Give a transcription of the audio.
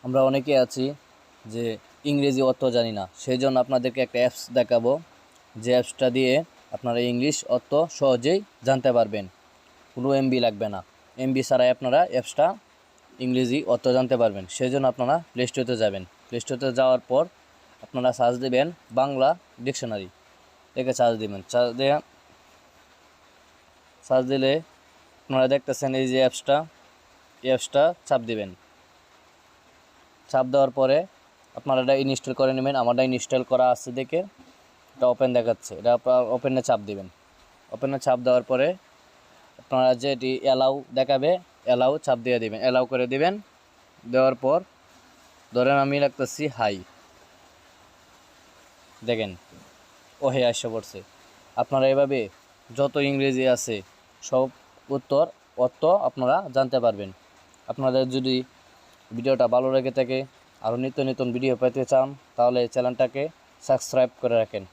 আমরা অনেকে আছি যে ইংরেজি অর্থ জানি না, সেই জন্য আপনাদেরকে একটা অ্যাপস দেখাবো, যে অ্যাপসটা দিয়ে আপনারা ইংলিশ অর্থ সহজেই জানতে পারবেন। কোনো এমবি লাগবে না, এমবি ছাড়াই আপনারা অ্যাপসটা ইংরেজি অর্থ জানতে পারবেন। সেই জন্য আপনারা প্লে স্টোরে যাবেন। প্লে স্টোরে যাওয়ার পর আপনারা সার্চ দেবেন বাংলা ডিকশনারি, দেখে সার্চ দেবেন। সার্চ দিলে আপনারা দেখতেছেন এই যে অ্যাপসটা চাপ দিবেন। চাপ দেওয়ার পরে আপনারা এটা ইনস্টল করে নেবেন। আমারটা ইনস্টল করা আছে দেখে এটা ওপেন দেখাচ্ছে, এটা ওপেনে চাপ দিবেন। ওপেনে চাপ দেওয়ার পরে আপনারা যে এটি অ্যালাউ দেখাবে, অ্যালাউ চাপ দিয়ে দিবেন, অ্যালাউ করে দিবেন। দেওয়ার পর ধরেন আমি রাখতেছি হাই, দেখেন ওহে আসে পড়ছে। আপনারা এভাবে যত ইংরেজি আছে সব অর্থ আপনারা জানতে পারবেন। আপনাদের যদি ভিডিওটা ভালো লেগে থাকে, আরও নিত্য নতুন ভিডিও পেতে চান, তাহলে চ্যানেলটাকে সাবস্ক্রাইব করে রাখেন।